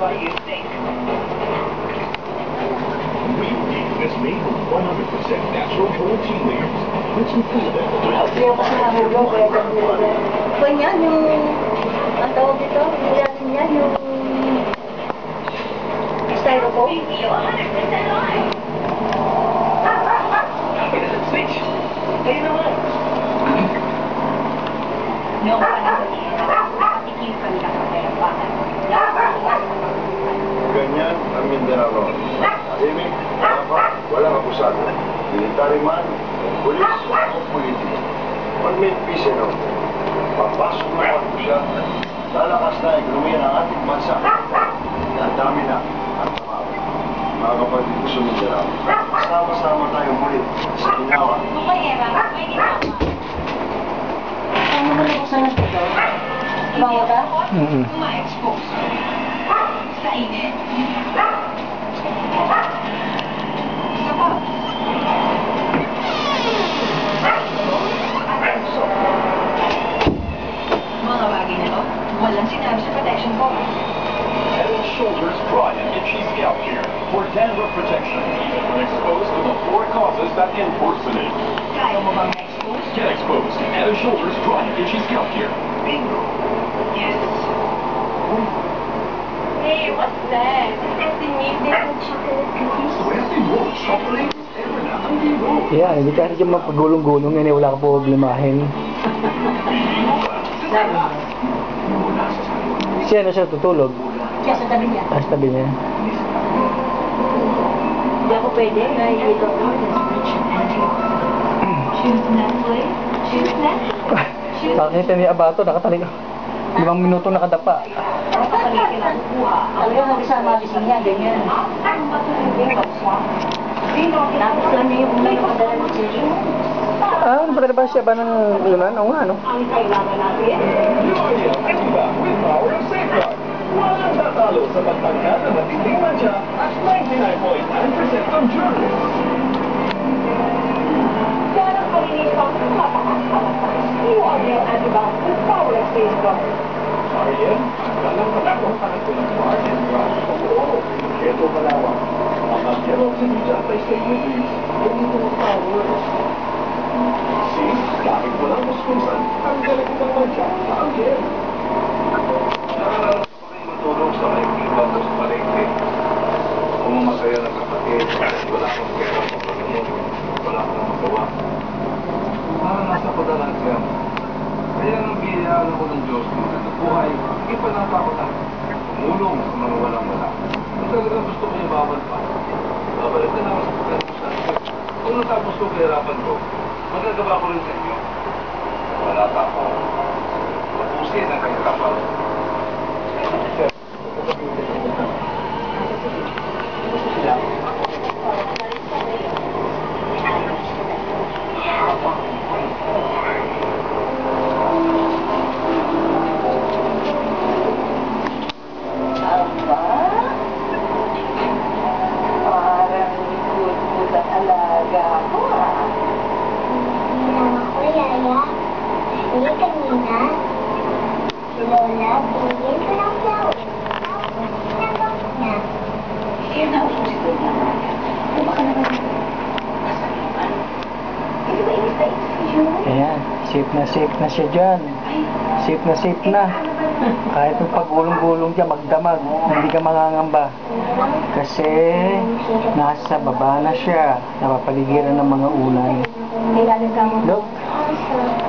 what you think. We make this made with 100% natural whole tea leaves. Which you feel that Hindi ako sa nahulog, kaya ganyan. Ganyan yung, ang tawag dito, ilalim niya, yung styrofoam. switch. Kayo naman. Noong panahon niya, patikipan lang ang perapahan. Ganyan ang Mindanao noon. Tahimik, walang abusado. Military man, pulis o politiko. Pag may peace and order, papasok na ang siya, lalakas na ekonomiya ng ating bansa. Dadami na ang tamawa. Mga kapatid ko sa Mindanao, sama-sama tayo muli sa ginawa. Kumayera, may ginawa. Ano naman ako sana dito? Bango ka? Ma-expose. Sa init. Isa pa. Mga bagay na to, walang sinabi sa protection ko. Head and Shoulders Dry and Itchy Scalp Care for dandruff protection, even when exposed to the four causes that enforcement is. Kaya mo bang ma-expose? Get exposed. Head and Shoulders Dry and Itchy Scalp Care. Bingo. Yes. Hey, what's that? Happy Midday chocolate cookies. Swerte mo, chocolate, ever na ang bingo. Yan, hindi ka rin mapagulong-gulong yan, wala ka po problemahin. Siya na siya tutulog? Siya sa tabi niya. Sa tabi niya. Hindi ako pwede, nahihito ko. Choose Netflix. Choose Netflix. Nakakita ni Abato, nakataling 5 minuto nakadapa. Talagang mag-isama gising niya, ganyan. Tapos lang niya yung unang napadala ng session. Ah, ano ba siya ba ng lunan? Oo nga, ano? Ang kailangan natin. Loyal Activa with power of safeguard. Walang tatalo sa pagtangka ng matinding mancha at 99.9% of germs. Kaya ang pag-inis pang matakas-alakas. Loyal Activa with power of safeguard. Ariel, dalang pagkakuntahan ko ng Ariel Brush. Oo, ito malawak. Mga Gerald sa Nijatay sa Ingredients, ganito ang power. See, kahit walang kuskusan, ang galing ng mancha sa Ariel. Nakaranas pa kayo matulog sa kaibigan ko sa palengke. Umamasaya ng kapatid kahit wala akong pera sa paggamot. Wala akong magawa. Parang nasa padalang siya. Kaya nang biyayaan ako ng Diyos na buhay, ipanapa ko na tumulong sa mga walang-wala. Kung talagang gusto ko ibabal pa, babalik na ako sa pagkalimutan. Kung natapos ko kahirapan ko, magagawa ko rin sa inyo. Wala pa ako. Tapusin ang kahirapan. Ayan, safe na siya dyan. Safe na. Kahit yung pagulong-gulong dyan, magdamag, hindi ka mangangamba. Kasi nasa baba na siya, napapaligiran ng mga ulay. Kailangan ka mo. Look.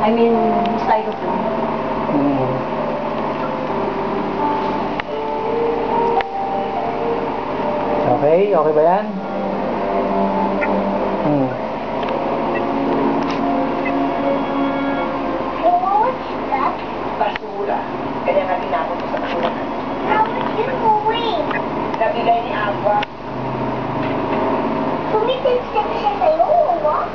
I mean, styrofoam. Okay ba yan? Basura. Kaya nga tinapon ko sa basurahan. How much is going? Nabigay ni Agua. Tumitin siya sa'yo, what?